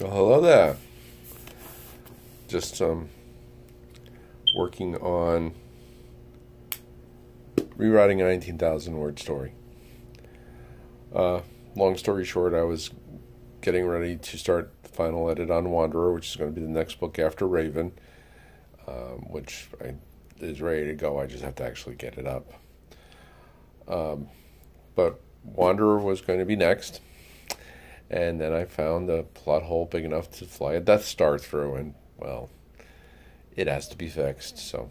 Well, hello there. Just working on rewriting a 19,000 word story. Long story short, I was getting ready to start the final edit on Wanderer, which is going to be the next book after Raven, which is ready to go. I just have to actually get it up. But Wanderer was going to be next. And then I found a plot hole big enough to fly a Death Star through, and, well, it has to be fixed, so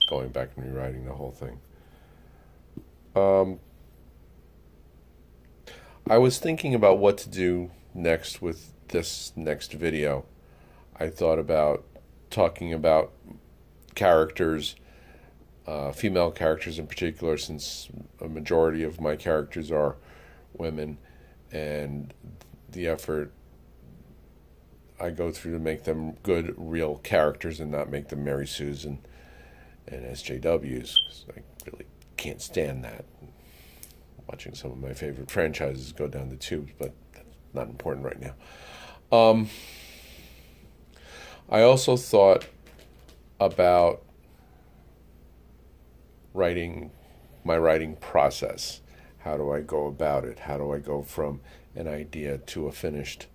going back and rewriting the whole thing. I was thinking about what to do next with this next video. I thought about talking about characters, female characters in particular, since a majority of my characters are women, and the effort I go through to make them good, real characters and not make them Mary Sues and SJWs. 'Cause I really can't stand that. Watching some of my favorite franchises go down the tubes, but that's not important right now. I also thought about my writing process. How do I go about it? How do I go from an idea to a finished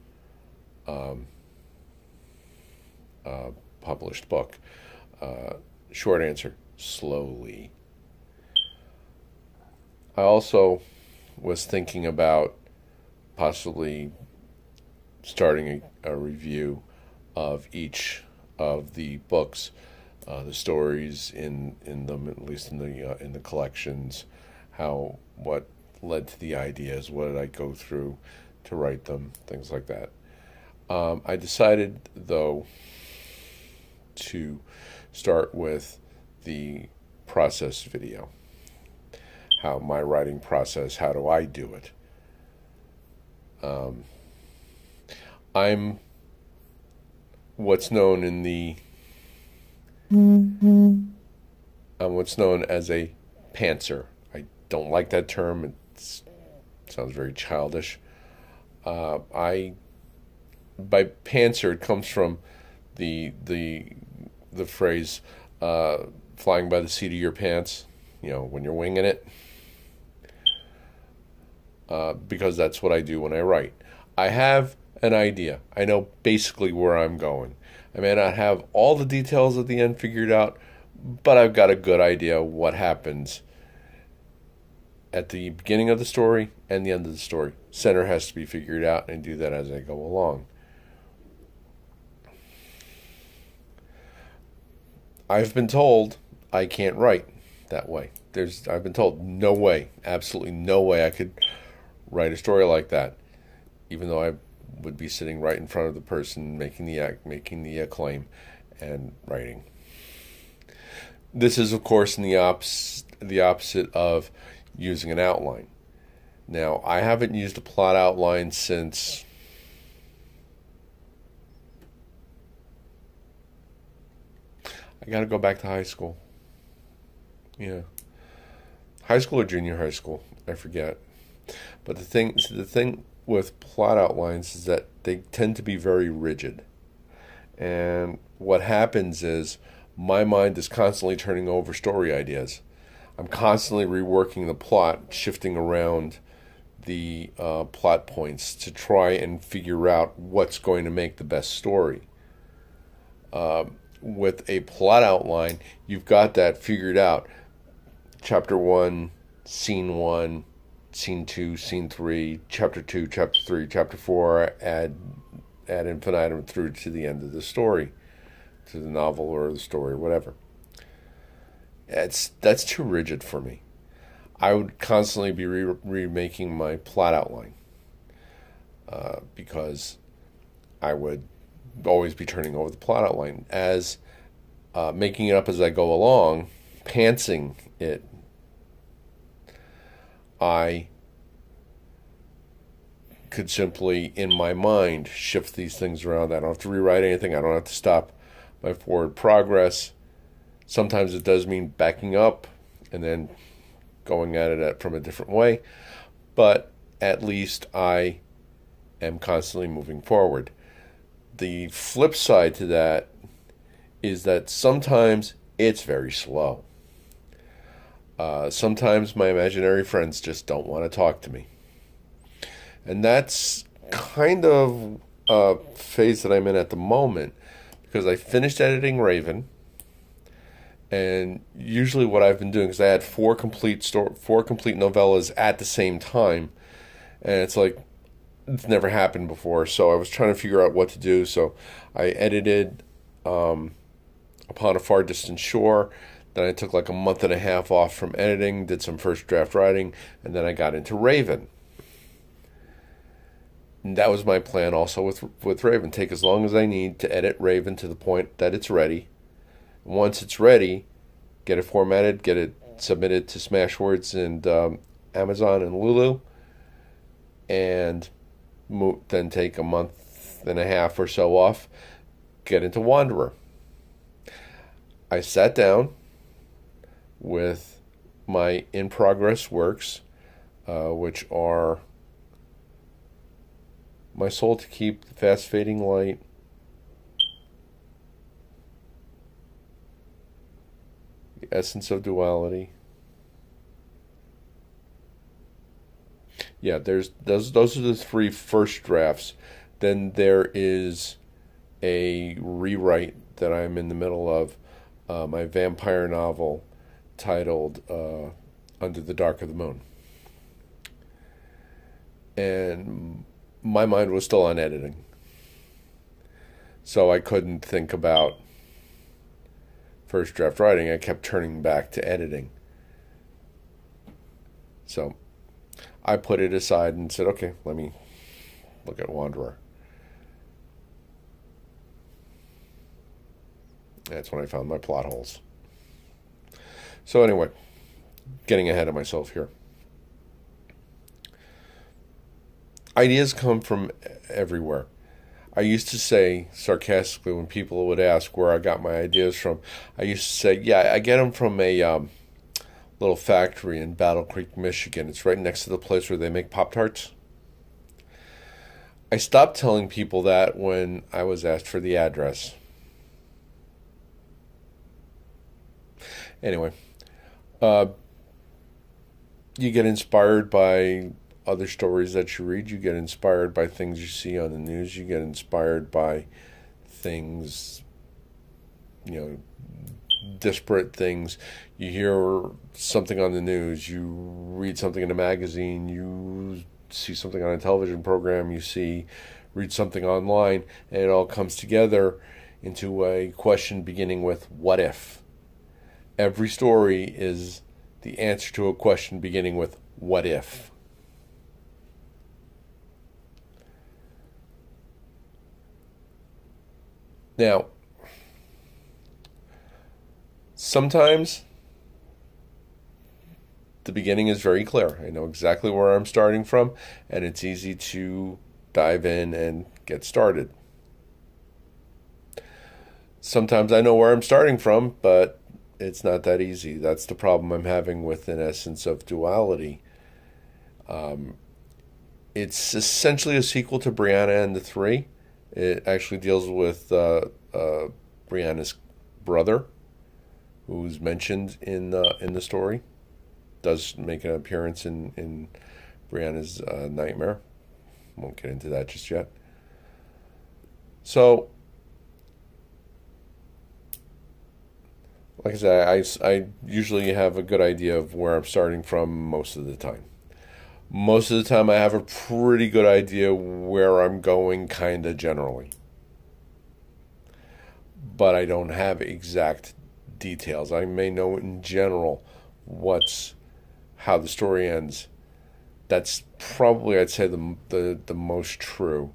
published book? Short answer, slowly. I also was thinking about possibly starting a review of each of the books, the stories in them, at least in the collections, what led to the ideas, what did I go through to write them, things like that. I decided, though, to start with the process video. How my writing process, how do I do it? I'm what's known what's known as a pantser. I don't like that term. It sounds very childish. By pantser, it comes from the phrase flying by the seat of your pants. You know, when you're winging it. Because that's what I do when I write. I have an idea. I know basically where I'm going. I may not have all the details at the end figured out, but I've got a good idea what happens at the beginning of the story and the end of the story. Center has to be figured out, and do that as I go along. I've been told I can't write that way. I've been told no way, absolutely no way I could write a story like that, even though I would be sitting right in front of the person making the claim and writing. This is, of course, in the opposite of using an outline. Now, I haven't used a plot outline since I got to go back to high school. Yeah. High school or junior high school, I forget. But the thing with plot outlines is that they tend to be very rigid. And what happens is my mind is constantly turning over story ideas. I'm constantly reworking the plot, shifting around the plot points to try and figure out what's going to make the best story. With a plot outline, you've got that figured out. Chapter 1, Scene 1, Scene 2, Scene 3, Chapter 2, Chapter 3, Chapter 4, ad infinitum through to the end of the story, to the novel or the story, whatever. That's too rigid for me. I would constantly be remaking my plot outline because I would always be turning over the plot outline. As making it up as I go along, pantsing it, I could simply, in my mind, shift these things around. I don't have to rewrite anything. I don't have to stop my forward progress. Sometimes it does mean backing up and then going at it from a different way, but at least I am constantly moving forward. the flip side to that is that sometimes it's very slow. Sometimes my imaginary friends just don't want to talk to me. And that's kind of a phase that I'm in at the moment, because I finished editing Raven. And usually what I've been doing, because I had four complete novellas at the same time, and it's like, it's never happened before. So I was trying to figure out what to do. So I edited Upon a Far Distant Shore. Then I took like a month and a half off from editing, did some first draft writing, and then I got into Raven. And that was my plan also with Raven. Take as long as I need to edit Raven to the point that it's ready. Once it's ready, get it formatted, get it submitted to Smashwords and Amazon and Lulu, and then take a month and a half or so off, get into Wanderer. I sat down with my in-progress works, which are My Soul to Keep, The Fast Fading Light, The Essence of Duality. Yeah, those are the three first drafts. Then there is a rewrite that I'm in the middle of, my vampire novel titled Under the Dark of the Moon. And my mind was still on editing, so I couldn't think about first draft writing. I kept turning back to editing. So I put it aside and said, okay, let me look at Wanderer. That's when I found my plot holes. So anyway, getting ahead of myself here. Ideas come from everywhere. I used to say sarcastically when people would ask where I got my ideas from, I used to say, yeah, I get them from a little factory in Battle Creek, Michigan. It's right next to the place where they make Pop-Tarts. I stopped telling people that when I was asked for the address. Anyway, you get inspired by other stories that you read. You get inspired by things you see on the news. You get inspired by things, disparate things. You hear something on the news, you read something in a magazine, you see something on a television program, read something online, and it all comes together into a question beginning with what if. Every story is the answer to a question beginning with what if. Now, sometimes the beginning is very clear. I know exactly where I'm starting from, and it's easy to dive in and get started. Sometimes I know where I'm starting from, but it's not that easy. That's the problem I'm having with An Essence of Duality. It's essentially a sequel to Brianna and the Three. It actually deals with Brianna's brother, who's mentioned in the story. Does make an appearance in Brianna's nightmare. Won't get into that just yet. So, like I said, I usually have a good idea of where I'm starting from most of the time. Most of the time I have a pretty good idea where I'm going, kind of generally. But I don't have exact details. I may know in general how the story ends. That's probably, I'd say, the most true.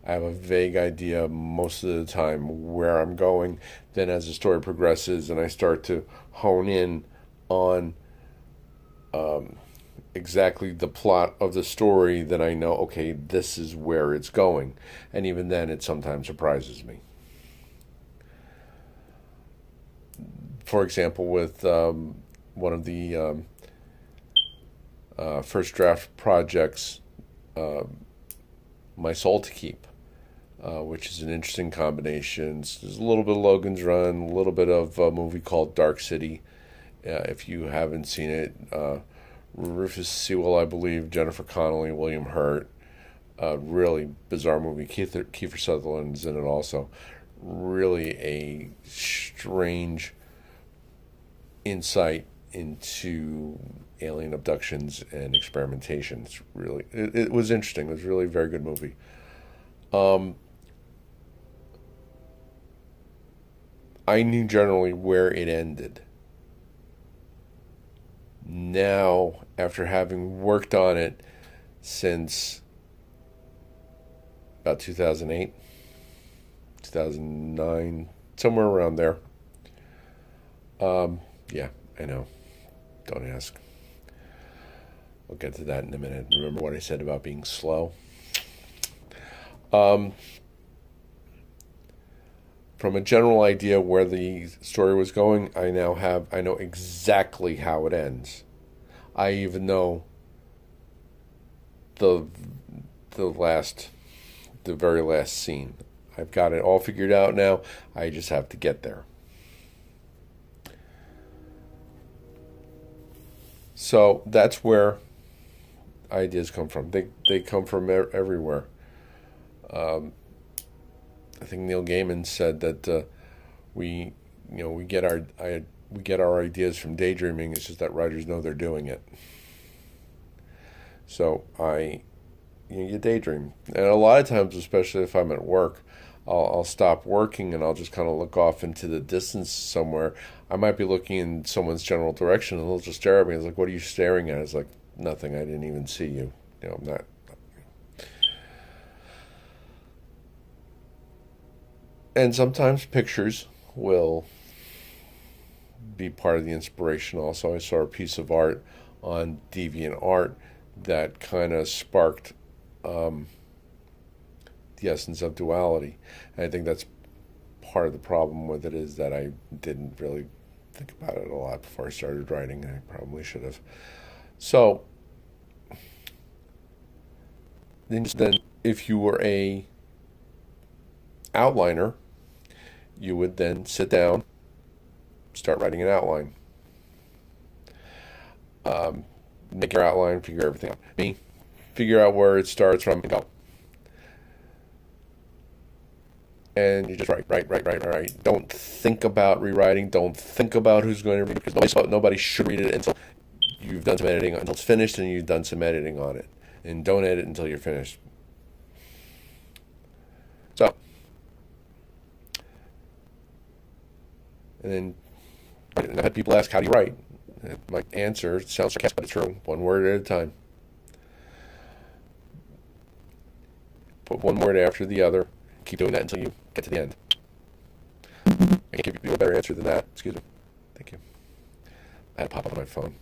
I have a vague idea most of the time where I'm going. Then as the story progresses and I start to hone in on exactly the plot of the story, then I know, okay, this is where it's going. And even then, it sometimes surprises me. For example, with one of the first draft projects, My Soul to Keep. which is an interesting combination. There's a little bit of Logan's Run, a little bit of a movie called Dark City. If you haven't seen it, Rufus Sewell, I believe, Jennifer Connelly, William Hurt. Really bizarre movie. Kiefer Sutherland's in it also. Really a strange insight into alien abductions and experimentation. It's really, it was interesting. It was really a very good movie. I knew generally where it ended. Now, after having worked on it since about 2008, 2009, somewhere around there. Yeah, I know. Don't ask. I'll get to that in a minute. Remember what I said about being slow? From a general idea where the story was going, I know exactly how it ends. I even know the very last scene. I've got it all figured out now. I just have to get there. So that's where ideas come from. They come from everywhere. I think Neil Gaiman said that we get our ideas from daydreaming. It's just that writers know they're doing it. So you daydream, and a lot of times, especially if I'm at work, I'll stop working and I'll just kind of look off into the distance somewhere. I might be looking in someone's general direction and they'll just stare at me. It's like, what are you staring at? It's like, nothing. I didn't even see you. I'm not. And sometimes pictures will be part of the inspiration also. I saw a piece of art on DeviantArt that kind of sparked the essence of duality. And I think that's part of the problem with it, is that I didn't really think about it a lot before I started writing. I probably should have. So then if you were a outliner, you would then sit down, start writing an outline. Make your outline, figure everything out. Figure out where it starts from and go. And you just write. Don't think about rewriting. Don't think about who's going to read it, because nobody should read it until you've done some editing, until it's finished and you've done some editing on it. And don't edit until you're finished. So, and then I had people ask, how do you write? And my answer sounds sarcastic, but it's true. One word at a time. Put one word after the other. Keep doing that until you get to the end. I can't give you a better answer than that. Excuse me. Thank you. I had to pop up on my phone.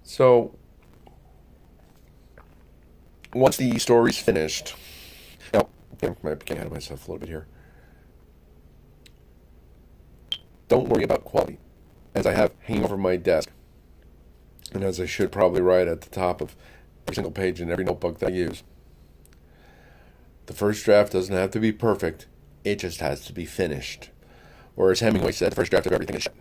So, once the story's finished, now, I might be getting ahead of myself a little bit here. Don't worry about quality, as I have hanging over my desk, and as I should probably write at the top of every single page in every notebook that I use. The first draft doesn't have to be perfect, it just has to be finished. Or as Hemingway said, the first draft of everything is shit.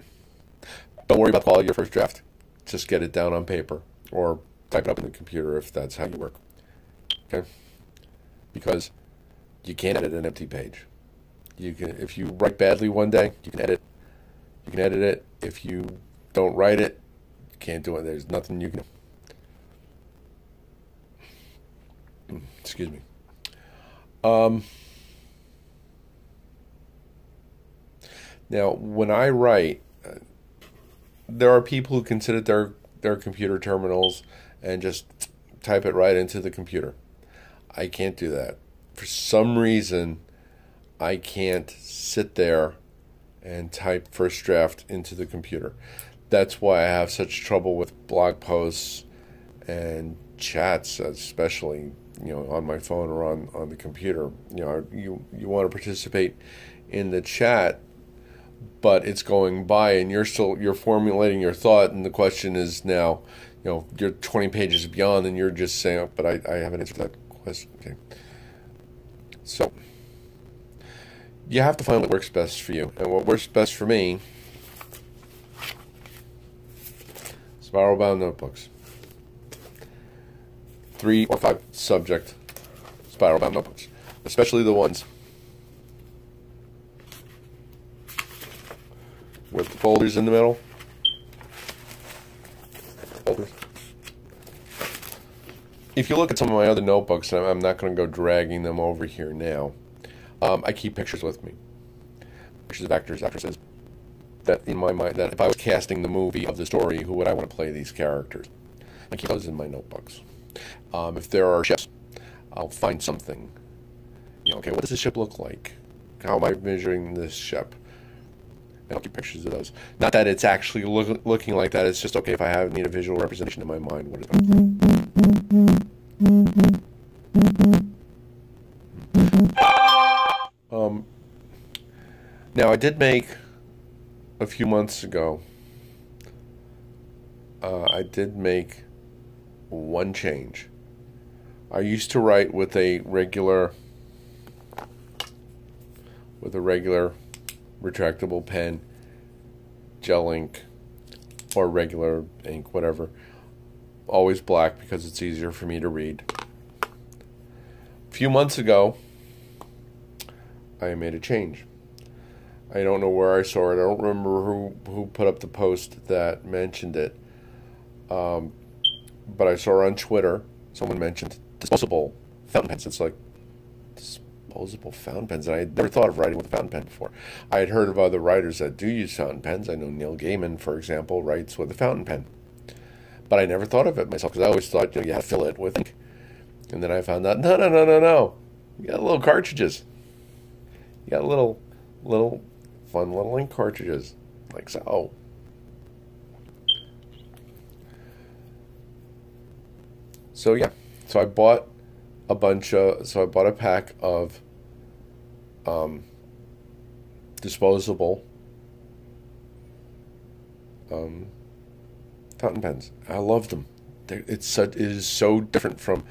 Don't worry about the quality of your first draft. Just get it down on paper, or type it up in the computer if that's how you work. Okay? Because you can't edit an empty page. You can, if you write badly one day, you can edit it. If you don't write it, you can't do it. There's nothing you can do. Excuse me. Now, when I write, there are people who can sit at their computer terminals and just type it right into the computer. I can't do that. For some reason, I can't sit there and type first draft into the computer. That's why I have such trouble with blog posts and chats, especially, on my phone or on the computer. You want to participate in the chat, but it's going by, and you're formulating your thought, and the question is now, you're 20 pages beyond, and you're just saying, oh, but I haven't answered that question. Okay. So you have to find what works best for you, and what works best for me, spiral bound notebooks, 3 or 5 subject spiral bound notebooks, especially the ones with the folders in the middle. Folders. If you look at some of my other notebooks, and I'm not going to go dragging them over here now, I keep pictures with me. Pictures of actors, actresses, that in my mind, that if I was casting the movie of the story, who would I want to play these characters? I keep those in my notebooks. If there are ships, I'll find something. Okay, what does this ship look like? How am I measuring this ship? And I'll keep pictures of those. Not that it's actually looking like that. It's just, okay, if I need a visual representation in my mind, what is it? Now, I did make, a few months ago, I did make one change. I used to write with a regular retractable pen, gel ink, or regular ink, whatever. Always black because it's easier for me to read. A few months ago, I made a change. I don't know where I saw it. I don't remember who put up the post that mentioned it. But I saw on Twitter, someone mentioned disposable fountain pens. It's like, disposable fountain pens. And I had never thought of writing with a fountain pen before. I had heard of other writers that do use fountain pens. I know Neil Gaiman, for example, writes with a fountain pen. But I never thought of it myself, because I always thought, you had to fill it with ink. And then I found out, no. You got little cartridges. You got little fun little ink cartridges, like so. So yeah, so I bought a pack of disposable fountain pens. I love them. It is so different from